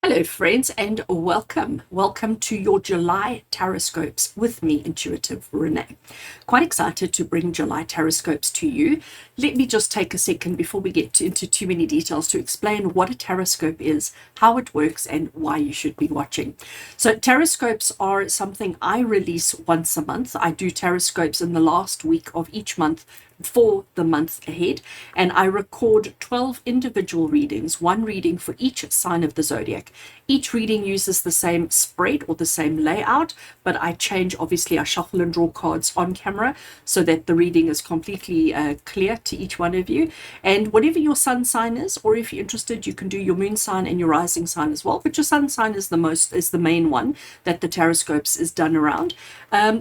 Hello, friends, and welcome. Welcome to your July Taroscopes with me, Intuitive Rene. Quite excited to bring July Taroscopes to you. Let me just take a second before we get into too many details to explain what a Taroscope is, how it works, and why you should be watching. So Taroscopes are something I release once a month. I do Taroscopes in the last week of each month for the month ahead, and I record 12 individual readings, one reading for each sign of the zodiac. Each reading uses the same spread or the same layout, but I change, obviously I shuffle and draw cards on camera so that the reading is completely clear to each one of you. And whatever your sun sign is, or if you're interested, you can do your moon sign and your rising sign as well, but your sun sign is the main one that the Taroscopes is done around.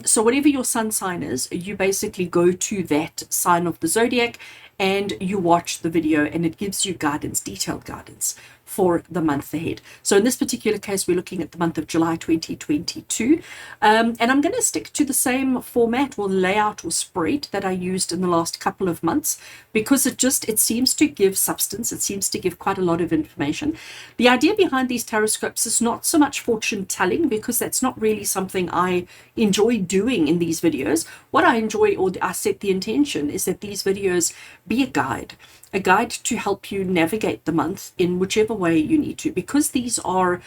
So whatever your sun sign is, you basically go to that sign of the zodiac and you watch the video, and it gives you guidance, detailed guidance for the month ahead. So in this particular case, we're looking at the month of July 2022, and I'm going to stick to the same format or layout or spread that I used in the last couple of months, because it seems to give substance. It seems to give quite a lot of information. The idea behind these Taroscopes is not so much fortune telling, because that's not really something I enjoy doing in these videos. What I enjoy, or I set the intention, is that these videos be a guide to help you navigate the month in whichever way you need to, because these are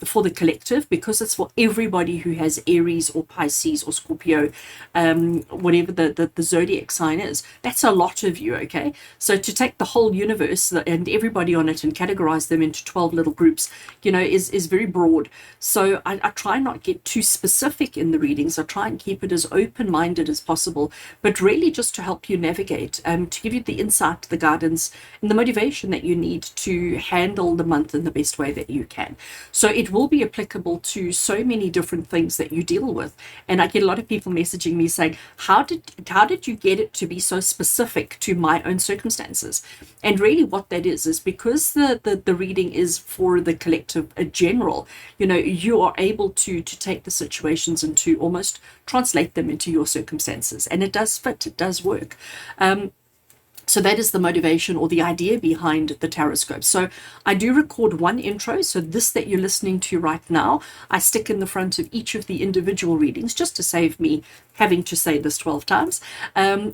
for the collective, because it's for everybody who has Aries or Pisces or Scorpio, whatever the zodiac sign is. That's a lot of you, okay? So to take the whole universe and everybody on it and categorize them into 12 little groups, is very broad. So I try not get too specific in the readings. I try and keep it as open-minded as possible, but really just to help you navigate, to give you the insight, the guidance, and the motivation that you need to handle the month in the best way that you can. So it will be applicable to so many different things that you deal with. And I get a lot of people messaging me saying, how did you get it to be so specific to my own circumstances? And really what that is because the reading is for the collective, a general, you are able to take the situations and to almost translate them into your circumstances. And it does fit, it does work. So that is the motivation or the idea behind the Taroscope. So I do record one intro. So this that you're listening to right now, I stick in the front of each of the individual readings just to save me having to say this 12 times.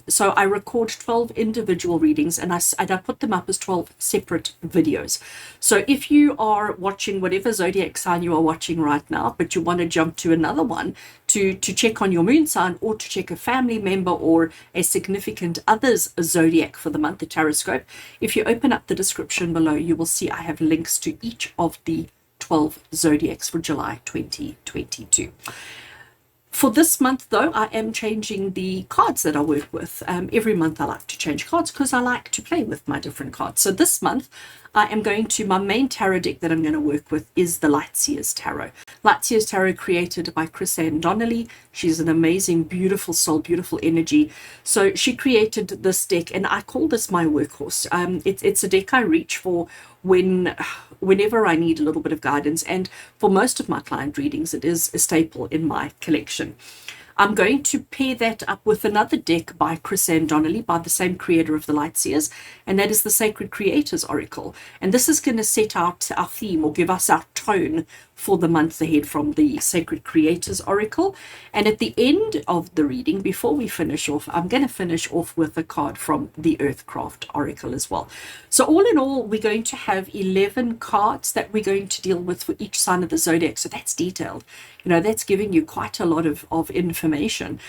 So I record 12 individual readings, and I put them up as 12 separate videos. So if you are watching whatever zodiac sign you are watching right now, but you want to jump to another one to check on your moon sign, or to check a family member or a significant other's zodiac for the month, the Taroscope, if you open up the description below, you will see I have links to each of the 12 zodiacs for July 2022. For this month, though, I am changing the cards that I work with. Every month I like to change cards because I like to play with my different cards. So this month I am my main tarot deck that I'm going to work with is the Lightseers Tarot. Lightseers Tarot, created by Rene Donnelly. She's an amazing, beautiful soul, beautiful energy. So she created this deck, and I call this my workhorse. It's a deck I reach for whenever I need a little bit of guidance, and for most of my client readings, it is a staple in my collection. I'm going to pair that up with another deck by Rene Donnelly, by the same creator of the Lightseers, and that is the Sacred Creators Oracle. And this is going to set out our theme, or give us our tone for the month ahead from the Sacred Creators Oracle. And at the end of the reading, before we finish off, I'm going to finish off with a card from the Earthcraft Oracle as well. So all in all, we're going to have 11 cards that we're going to deal with for each sign of the zodiac. So that's detailed. That's giving you quite a lot of information.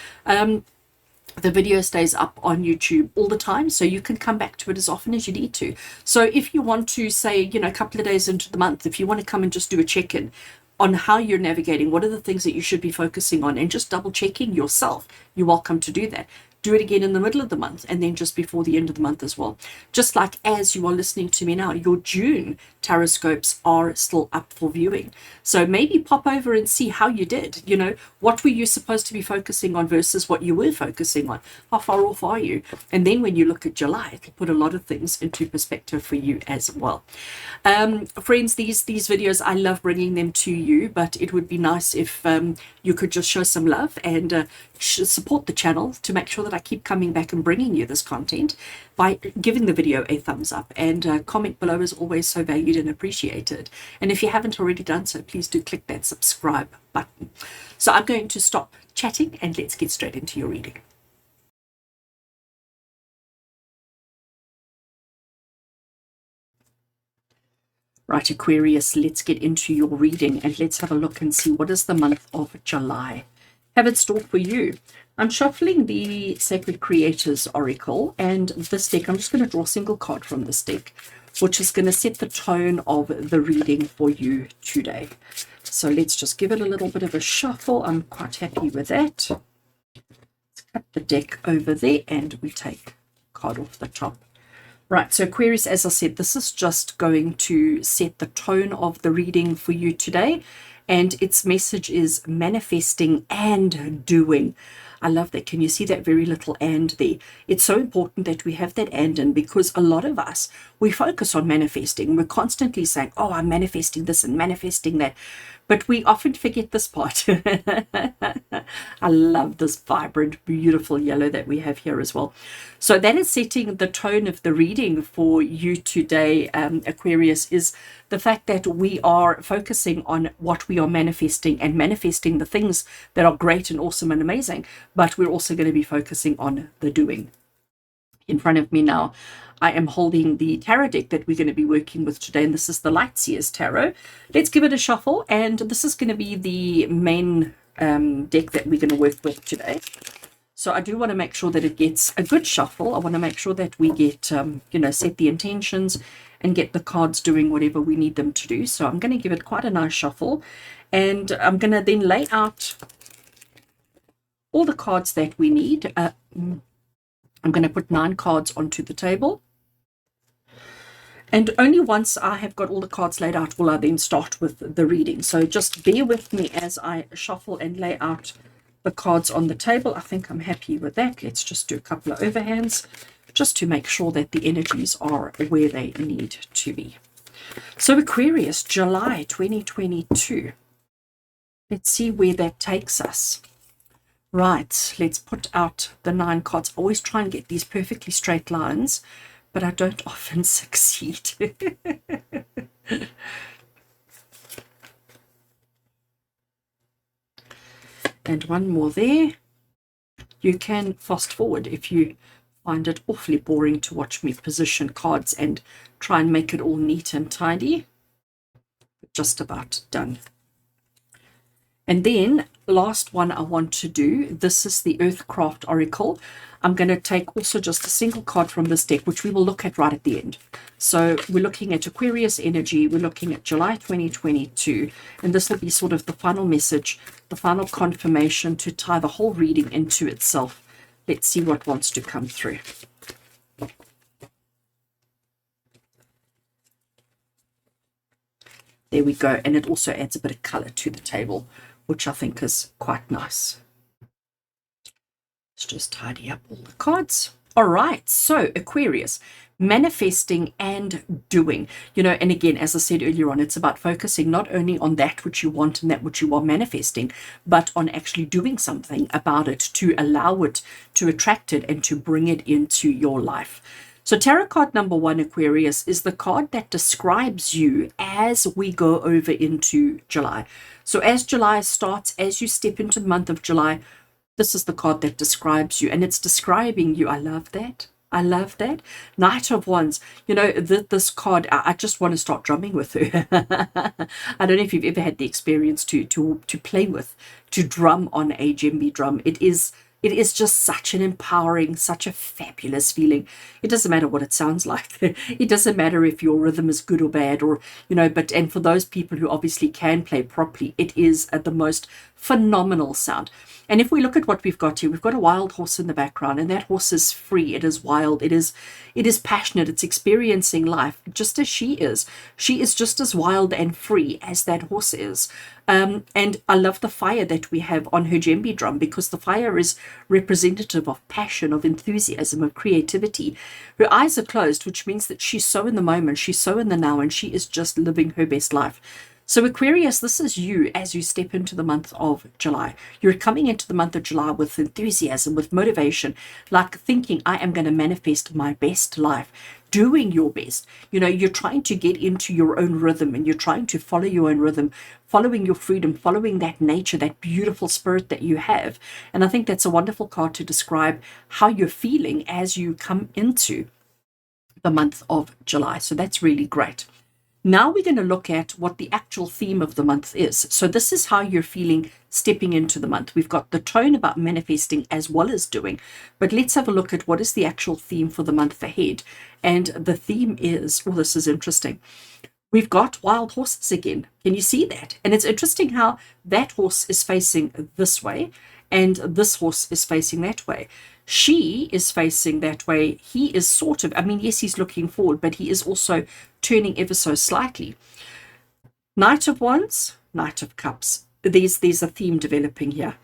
The video stays up on YouTube all the time, so you can come back to it as often as you need to. So if you want to say, a couple of days into the month, if you want to come and just do a check-in on how you're navigating, what are the things that you should be focusing on, and just double checking yourself, you're welcome to do that. Do it again in the middle of the month, and then just before the end of the month as well. Just like as you are listening to me now, your June Taroscopes are still up for viewing. So maybe pop over and see how you did. What were you supposed to be focusing on versus what you were focusing on? How far off are you? And then when you look at July, it'll put a lot of things into perspective for you as well. Friends, these videos, I love bringing them to you, but it would be nice if you could just show some love and support the channel to make sure that that I keep coming back and bringing you this content by giving the video a thumbs up, and comment below is always so valued and appreciated. And if you haven't already done so, please do click that subscribe button. So I'm going to stop chatting and let's get straight into your reading. Right, Aquarius, let's get into your reading and let's have a look and see what is the month of July have in store for you. I'm shuffling the Sacred Creators Oracle, and this deck, I'm just going to draw a single card from this deck, which is going to set the tone of the reading for you today. So let's just give it a little bit of a shuffle. I'm quite happy with that. Let's cut the deck over there and we take a card off the top. Right, so Aquarius, as I said, this is just going to set the tone of the reading for you today. And its message is manifesting and doing. I love that. Can you see that very little and there? It's so important that we have that and in, because a lot of us, we focus on manifesting. We're constantly saying, oh, I'm manifesting this and manifesting that. But we often forget this part. I love this vibrant, beautiful yellow that we have here as well. So that is setting the tone of the reading for you today, Aquarius, is the fact that we are focusing on what we are manifesting and manifesting the things that are great and awesome and amazing. But we're also going to be focusing on the doing. In front of me now, I am holding the tarot deck that we're going to be working with today, and this is the Lightseers Tarot. Let's give it a shuffle, and this is going to be the main deck that we're going to work with today. So I do want to make sure that it gets a good shuffle. I want to make sure that we get, set the intentions and get the cards doing whatever we need them to do. So I'm going to give it quite a nice shuffle, and I'm going to then lay out all the cards that we need. I'm going to put 9 cards onto the table. And only once I have got all the cards laid out will I then start with the reading. So just bear with me as I shuffle and lay out the cards on the table. I think I'm happy with that. Let's just do a couple of overhands just to make sure that the energies are where they need to be. So Aquarius, July 2022. Let's see where that takes us. Right, let's put out the 9 cards. I always try and get these perfectly straight lines, but I don't often succeed. And one more there. You can fast forward if you find it awfully boring to watch me position cards and try and make it all neat and tidy. Just about done. And then last one I want to do, this is the Earthcraft Oracle. I'm going to take also just a single card from this deck, which we will look at right at the end. So we're looking at Aquarius energy. We're looking at July 2022. And this will be sort of the final message, the final confirmation to tie the whole reading into itself. Let's see what wants to come through. There we go. And it also adds a bit of color to the table, which I think is quite nice. Let's just tidy up all the cards. All right, so Aquarius, manifesting and doing. And again, as I said earlier on, it's about focusing not only on that which you want and that which you are manifesting, but on actually doing something about it to allow it, to attract it, and to bring it into your life. So tarot card number 1, Aquarius, is the card that describes you as we go over into July. So as July starts, as you step into the month of July, this is the card that describes you, and it's describing you. I love that. I love that. Knight of Wands. This card, I just want to start drumming with her. I don't know if you've ever had the experience to play with, to drum on a djembe drum. It is just such an empowering, such a fabulous feeling. It doesn't matter what it sounds like. It doesn't matter if your rhythm is good or bad, or, and for those people who obviously can play properly, it is the most phenomenal sound. And if we look at what we've got here, we've got a wild horse in the background, and that horse is free. It is wild. It is passionate. It's experiencing life just as she is. She is just as wild and free as that horse is. And I love the fire that we have on her djembe drum, because the fire is representative of passion, of enthusiasm, of creativity. Her eyes are closed, which means that she's so in the moment, she's so in the now, and she is just living her best life. So Aquarius, this is you as you step into the month of July. You're coming into the month of July with enthusiasm, with motivation, like thinking, I am going to manifest my best life, doing your best. You're trying to get into your own rhythm, and you're trying to follow your own rhythm, following your freedom, following that nature, that beautiful spirit that you have. And I think that's a wonderful card to describe how you're feeling as you come into the month of July. So that's really great. Now we're going to look at what the actual theme of the month is. So this is how you're feeling stepping into the month. We've got the tone about manifesting as well as doing, but let's have a look at what is the actual theme for the month ahead. And the theme is, oh, this is interesting. We've got wild horses again. Can you see that? And it's interesting how that horse is facing this way and this horse is facing that way. She is facing that way. He is sort of, yes, he's looking forward, but he is also turning ever so slightly. Knight of Wands, Knight of Cups. There's a theme developing here.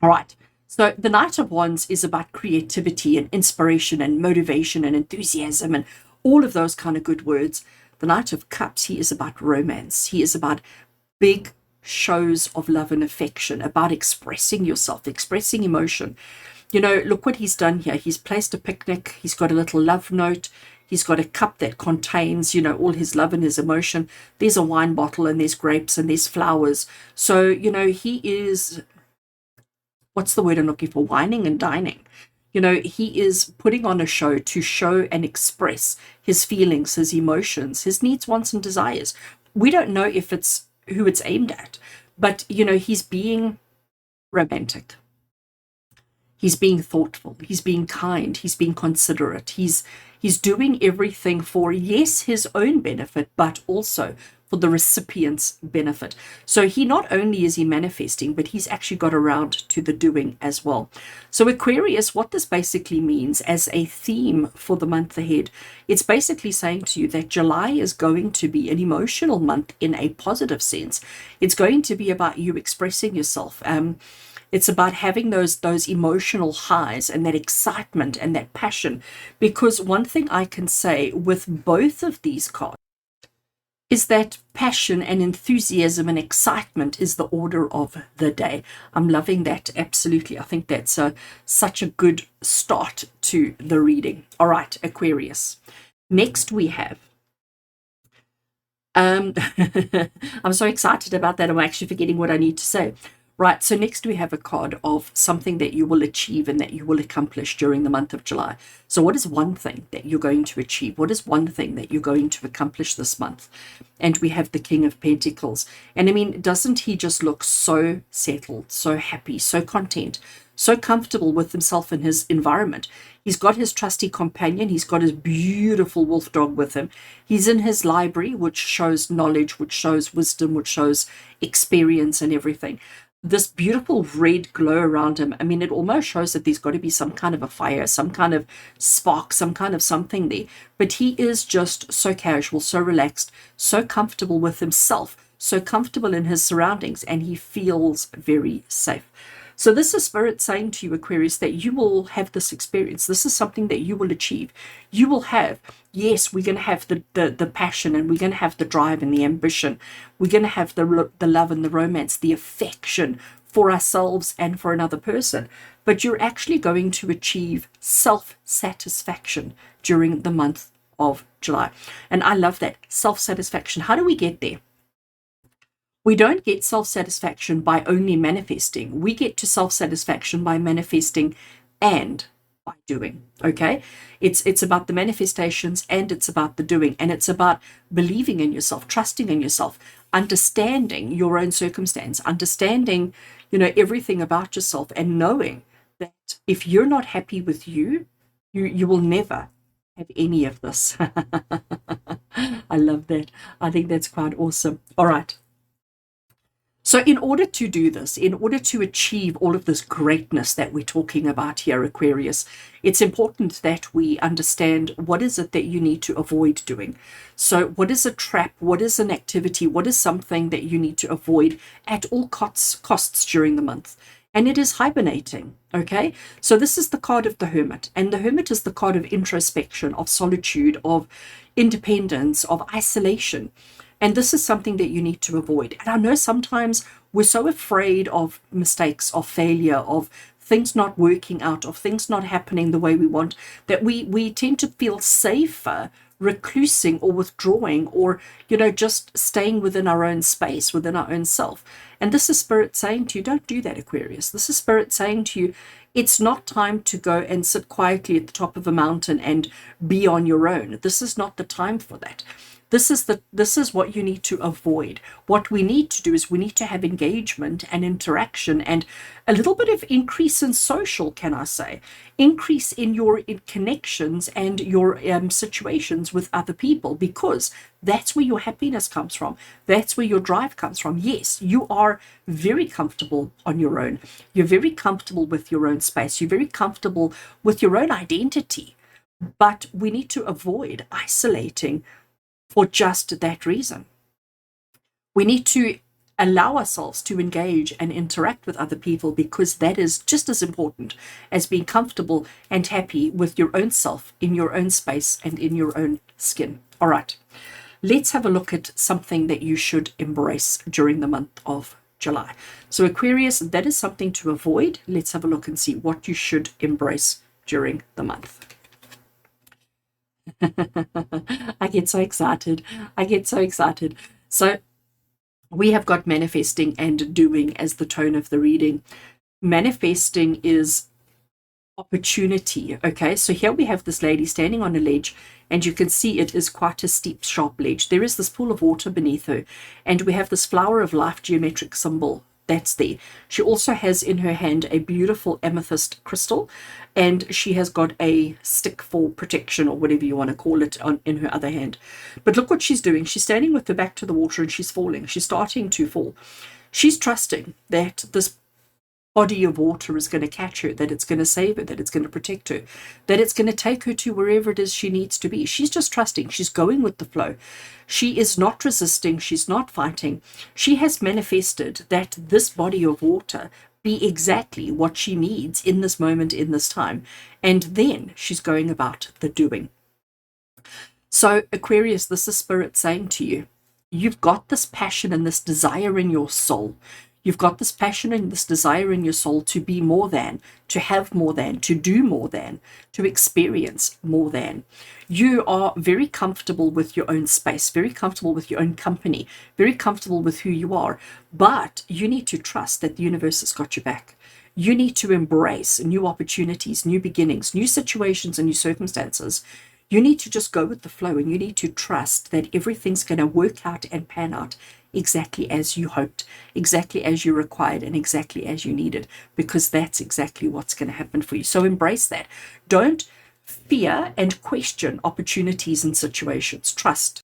All right. So the Knight of Wands is about creativity and inspiration and motivation and enthusiasm and all of those kind of good words. The Knight of Cups, he is about romance. He is about big shows of love and affection, about expressing yourself, expressing emotion. Look what he's done here. He's placed a picnic. He's got a little love note. He's got a cup that contains, all his love and his emotion. There's a wine bottle and there's grapes and there's flowers. So, he is, what's the word I'm looking for? Wining and dining. He is putting on a show to show and express his feelings, his emotions, his needs, wants, and desires. We don't know if it's who it's aimed at, but, he's being romantic. He's being thoughtful. He's being kind. He's being considerate. He's doing everything for, yes, his own benefit, but also for the recipient's benefit. So he not only is he manifesting, but he's actually got around to the doing as well. So Aquarius, what this basically means as a theme for the month ahead, it's basically saying to you that July is going to be an emotional month in a positive sense. It's going to be about you expressing yourself. It's about having those emotional highs and that excitement and that passion. Because one thing I can say with both of these cards is that passion and enthusiasm and excitement is the order of the day. I'm loving that, absolutely. I think that's such a good start to the reading. All right, Aquarius. Next we have, I'm so excited about that, I'm actually forgetting what I need to say. Right, so next we have a card of something that you will achieve and that you will accomplish during the month of July. So what is one thing that you're going to achieve? What is one thing that you're going to accomplish this month? And we have the King of Pentacles. And doesn't he just look so settled, so happy, so content, so comfortable with himself and his environment? He's got his trusty companion. He's got his beautiful wolf dog with him. He's in his library, which shows knowledge, which shows wisdom, which shows experience and everything. This beautiful red glow around him, it almost shows that there's got to be some kind of a fire, some kind of spark, some kind of something there. But he is just so casual, so relaxed, so comfortable with himself, so comfortable in his surroundings, and he feels very safe. So this is Spirit saying to you, Aquarius, that you will have this experience. This is something that you will achieve. You will have, yes, we're going to have the passion, and we're going to have the drive and the ambition. We're going to have the love and the romance, the affection for ourselves and for another person. But you're actually going to achieve self-satisfaction during the month of July. And I love that, self-satisfaction. How do we get there? We don't get self-satisfaction by only manifesting. We get to self-satisfaction by manifesting and by doing, okay? It's about the manifestations and it's about the doing, and it's about believing in yourself, trusting in yourself, understanding your own circumstance, understanding, everything about yourself, and knowing that if you're not happy with you will never have any of this. I love that. I think that's quite awesome. All right. So in order to do this, in order to achieve all of this greatness that we're talking about here, Aquarius, it's important that we understand what is it that you need to avoid doing. So what is a trap? What is an activity? What is something that you need to avoid at all costs during the month? And it is hibernating, okay? So this is the card of the Hermit. And the Hermit is the card of introspection, of solitude, of independence, of isolation. And this is something that you need to avoid. And I know sometimes we're so afraid of mistakes, of failure, of things not working out, of things not happening the way we want, that we tend to feel safer reclusing or withdrawing, or just staying within our own space, within our own self. And this is Spirit saying to you, don't do that, Aquarius. This is Spirit saying to you, it's not time to go and sit quietly at the top of a mountain and be on your own. This is not the time for that. This is what you need to avoid. What we need to do is we need to have engagement and interaction and a little bit of increase in social, can I say, increase in your connections and your situations with other people, because that's where your happiness comes from. That's where your drive comes from. Yes, you are very comfortable on your own. You're very comfortable with your own space. You're very comfortable with your own identity. But we need to avoid isolating for just that reason. We need to allow ourselves to engage and interact with other people, because that is just as important as being comfortable and happy with your own self, in your own space and in your own skin. All right, let's have a look at something that you should embrace during the month of July. So Aquarius, that is something to avoid. Let's have a look and see what you should embrace during the month. I get so excited. I get so excited. So we have got manifesting and doing as the tone of the reading. Manifesting is opportunity. Okay, so here we have this lady standing on a ledge, and you can see it is quite a steep, sharp ledge. There is this pool of water beneath her, and we have this flower of life geometric symbol that's there. She also has in her hand a beautiful amethyst crystal, and she has got a stick for protection, or whatever you want to call it, in her other hand. But look what she's doing. She's standing with her back to the water, and she's falling. She's starting to fall. She's trusting that this body of water is going to catch her, that it's going to save her, that it's going to protect her, that it's going to take her to wherever it is she needs to be. She's just trusting. She's going with the flow. She is not resisting. She's not fighting. She has manifested that this body of water be exactly what she needs in this moment, in this time. And then she's going about the doing. So Aquarius, this is Spirit saying to you, you've got this passion and this desire in your soul. You've got this passion and this desire in your soul to be more than, to have more than, to do more than, to experience more than. You are very comfortable with your own space, very comfortable with your own company, very comfortable with who you are. But you need to trust that the universe has got your back. You need to embrace new opportunities, new beginnings, new situations, and new circumstances. You need to just go with the flow, and you need to trust that everything's going to work out and pan out exactly as you hoped, exactly as you required, and exactly as you needed, because that's exactly what's going to happen for you. So embrace that. Don't fear and question opportunities and situations. Trust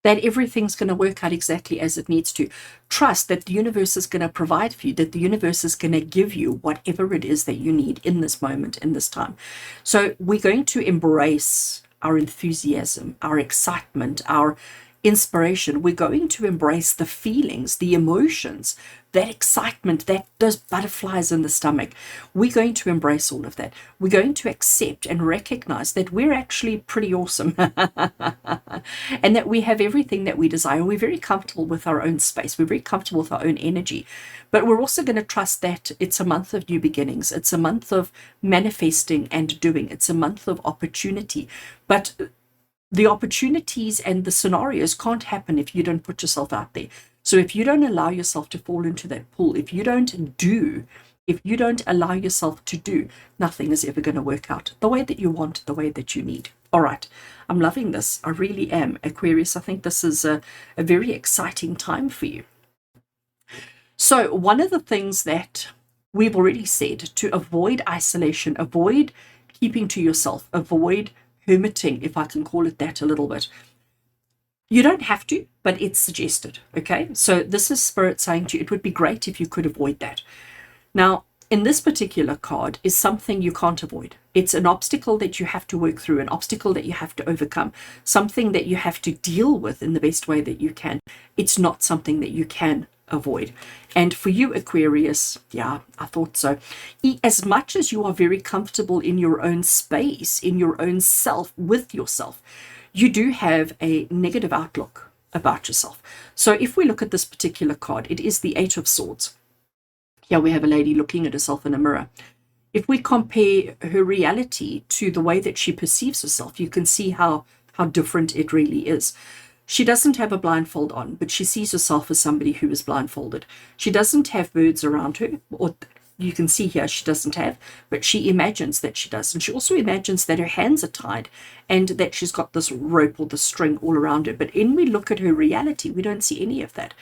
that everything's going to work out exactly as it needs to. Trust that the universe is going to provide for you, that the universe is going to give you whatever it is that you need in this moment, in this time. So we're going to embrace our enthusiasm, our excitement, our inspiration. We're going to embrace the feelings, the emotions, that excitement, those butterflies in the stomach. We're going to embrace all of that. We're going to accept and recognize that we're actually pretty awesome and that we have everything that we desire. We're very comfortable with our own space. We're very comfortable with our own energy. But we're also going to trust that it's a month of new beginnings. It's a month of manifesting and doing. It's a month of opportunity. But the opportunities and the scenarios can't happen if you don't put yourself out there. So if you don't allow yourself to fall into that pool, if you don't allow yourself to do, nothing is ever going to work out the way that you want, the way that you need. All right, I'm loving this. I really am, Aquarius. I think this is a very exciting time for you. So one of the things that we've already said, to avoid isolation, avoid keeping to yourself, avoid hermiting, if I can call it that a little bit. You don't have to, but it's suggested, okay? So this is Spirit saying to you, it would be great if you could avoid that. Now, in this particular card is something you can't avoid. It's an obstacle that you have to work through, an obstacle that you have to overcome, something that you have to deal with in the best way that you can. It's not something that you can avoid. And for you, Aquarius, yeah, I thought so. As much as you are very comfortable in your own space, in your own self, with yourself, you do have a negative outlook about yourself. So if we look at this particular card, it is the Eight of Swords. Here we have a lady looking at herself in a mirror. If we compare her reality to the way that she perceives herself, you can see how different it really is. She doesn't have a blindfold on, but she sees herself as somebody who is blindfolded. She doesn't have birds around her, or you can see here she doesn't have, but she imagines that she does. And she also imagines that her hands are tied and that she's got this rope or the string all around her. But when we look at her reality, we don't see any of that.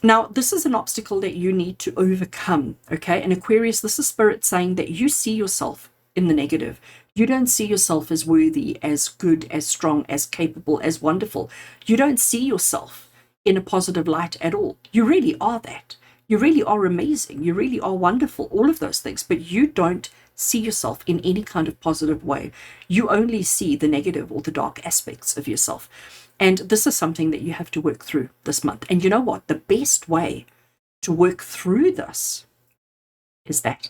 Now, this is an obstacle that you need to overcome, okay? And Aquarius, this is Spirit saying that you see yourself in the negative. You don't see yourself as worthy, as good, as strong, as capable, as wonderful. You don't see yourself in a positive light at all. You really are that. You really are amazing. You really are wonderful, all of those things, but you don't see yourself in any kind of positive way. You only see the negative or the dark aspects of yourself. And this is something that you have to work through this month. And you know what? The best way to work through this is that.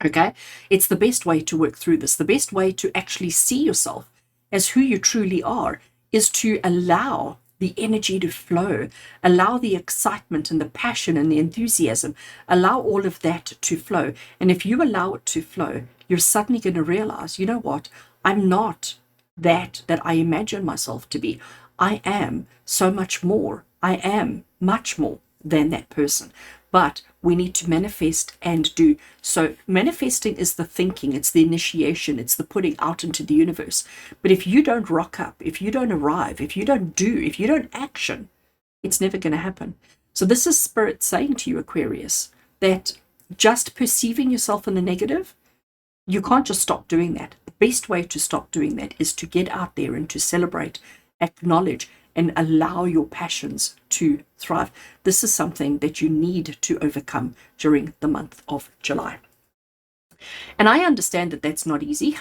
Okay? It's the best way to work through this. The best way to actually see yourself as who you truly are is to allow the energy to flow, allow the excitement and the passion and the enthusiasm, allow all of that to flow. And if you allow it to flow, you're suddenly going to realize, you know what? I'm not that I imagine myself to be. I am so much more. I am much more than that person. But we need to manifest and do. So manifesting is the thinking, it's the initiation, it's the putting out into the universe. But if you don't rock up, if you don't arrive, if you don't do, if you don't action, it's never going to happen. So this is Spirit saying to you, Aquarius, that just perceiving yourself in the negative, you can't just stop doing that. The best way to stop doing that is to get out there and to celebrate, acknowledge, and allow your passions to thrive. This is something that you need to overcome during the month of July. And I understand that that's not easy.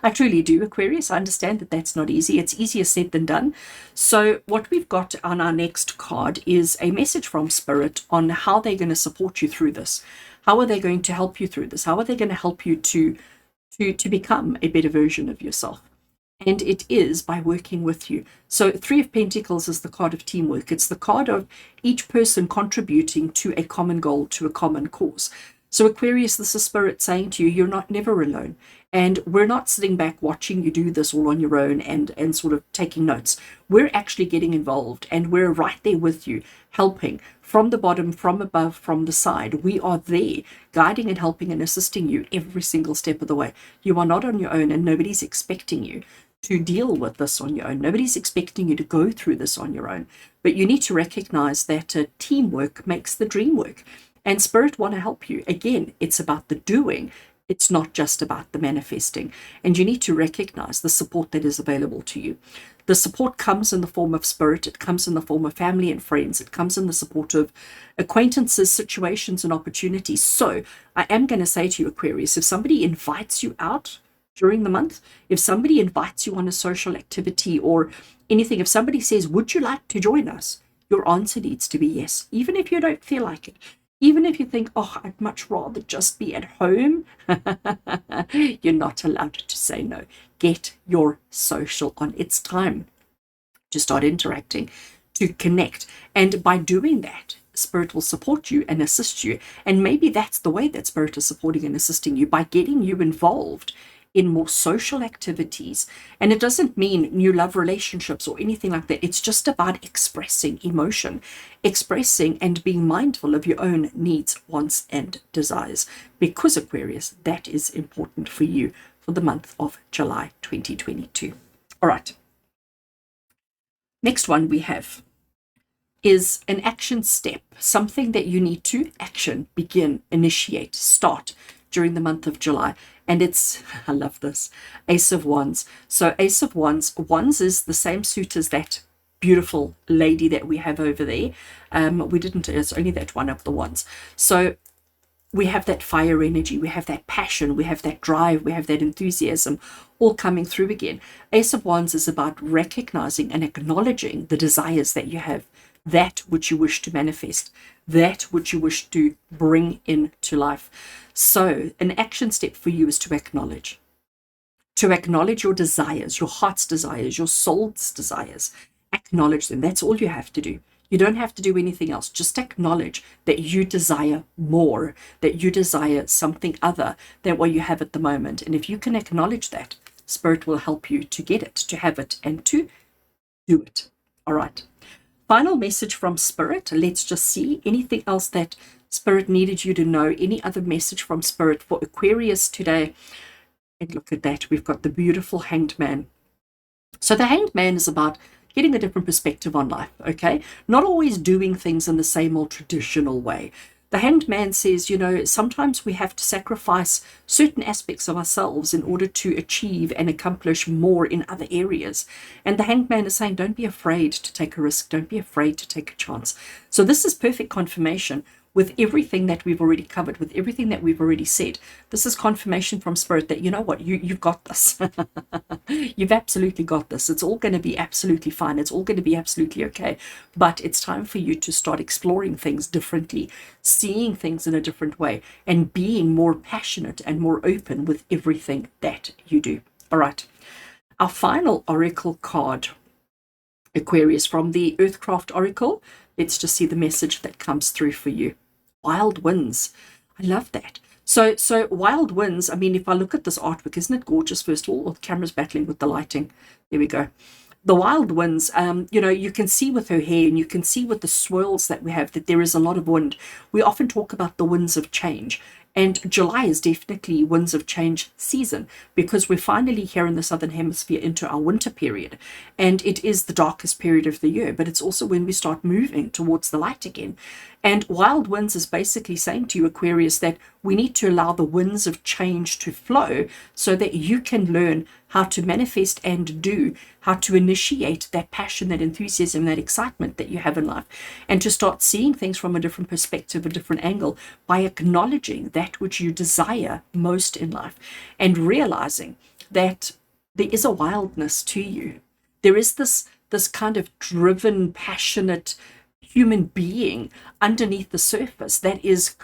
I truly do, Aquarius. I understand that that's not easy. It's easier said than done. So what we've got on our next card is a message from Spirit on how they're going to support you through this. How are they going to help you through this? How are they going to help you to become a better version of yourself? And it is by working with you. So Three of Pentacles is the card of teamwork. It's the card of each person contributing to a common goal, to a common cause. So Aquarius, this is Spirit saying to you, you're never alone. And we're not sitting back watching you do this all on your own and sort of taking notes. We're actually getting involved and we're right there with you, helping from the bottom, from above, from the side. We are there guiding and helping and assisting you every single step of the way. You are not on your own and nobody's expecting you to deal with this on your own. Nobody's expecting you to go through this on your own. But you need to recognize that teamwork makes the dream work. And Spirit want to help you. Again, it's about the doing. It's not just about the manifesting. And you need to recognize the support that is available to you. The support comes in the form of Spirit. It comes in the form of family and friends. It comes in the support of acquaintances, situations, and opportunities. So I am going to say to you, Aquarius, if somebody invites you out during the month, if somebody invites you on a social activity or anything, if somebody says, would you like to join us? Your answer needs to be yes, even if you don't feel like it. Even if you think, oh, I'd much rather just be at home, you're not allowed to say no. Get your social on. It's time to start interacting, to connect. And by doing that, Spirit will support you and assist you. And maybe that's the way that Spirit is supporting and assisting you, by getting you involved in more social activities. And it doesn't mean new love relationships or anything like that. It's just about expressing emotion, expressing and being mindful of your own needs, wants, and desires. Because Aquarius, that is important for you for the month of July 2022. All right. Next one we have is an action step, something that you need to action, begin, initiate, start during the month of July. And it's, I love this, Ace of Wands. So Ace of Wands, Wands is the same suit as that beautiful lady that we have over there. It's only that one of the wands. So we have that fire energy, we have that passion, we have that drive, we have that enthusiasm all coming through again. Ace of Wands is about recognizing and acknowledging the desires that you have, that which you wish to manifest, that which you wish to bring into life. So an action step for you is to acknowledge your desires, your heart's desires, your soul's desires. acknowledge them. That's all you have to do. You don't have to do anything else. Just acknowledge that you desire more, that you desire something other than what you have at the moment. And if you can acknowledge that, Spirit will help you to get it, to have it, and to do it. All right. Final message from Spirit. Let's just see anything else that Spirit needed you to know. Any other message from Spirit for Aquarius today? And look at that. We've got the beautiful Hanged Man. So the Hanged Man is about getting a different perspective on life, okay? Not always doing things in the same old traditional way. The Hanged Man says, you know, sometimes we have to sacrifice certain aspects of ourselves in order to achieve and accomplish more in other areas. And the Hanged Man is saying, don't be afraid to take a risk. Don't be afraid to take a chance. So this is perfect confirmation with everything that we've already covered, with everything that we've already said. This is confirmation from Spirit that, you know what, you've got this. You've absolutely got this. It's all going to be absolutely fine. It's all going to be absolutely okay. But it's time for you to start exploring things differently, seeing things in a different way, and being more passionate and more open with everything that you do. All right. Our final oracle card, Aquarius, from the Earthcraft Oracle. Let's just see the message that comes through for you. Wild winds. I love that. So wild winds, I mean, if I look at this artwork, isn't it gorgeous? First of all, the camera's battling with the lighting. There we go. The wild winds, you know, you can see with her hair and you can see with the swirls that we have that there is a lot of wind. We often talk about the winds of change. And July is definitely winds of change season because we're finally here in the Southern Hemisphere into our winter period. And it is the darkest period of the year, but it's also when we start moving towards the light again. And wild winds is basically saying to you, Aquarius, that we need to allow the winds of change to flow so that you can learn how to manifest and do, how to initiate that passion, that enthusiasm, that excitement that you have in life, and to start seeing things from a different perspective, a different angle, by acknowledging that which you desire most in life and realizing that there is a wildness to you. There is this kind of driven, passionate human being underneath the surface that is,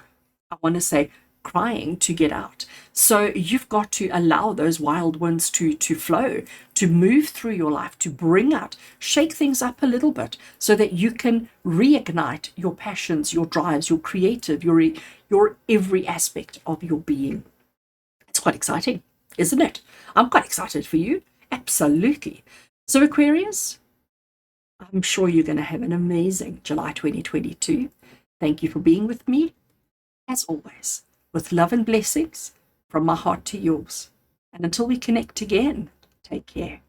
I want to say, crying to get out. So you've got to allow those wild winds to flow, to move through your life, to bring out, shake things up a little bit so that you can reignite your passions, your drives, your creative, your every aspect of your being. It's quite exciting, isn't it? I'm quite excited for you. Absolutely. So Aquarius, I'm sure you're going to have an amazing July 2022. Thank you for being with me, as always. With love and blessings from my heart to yours. And until we connect again, take care.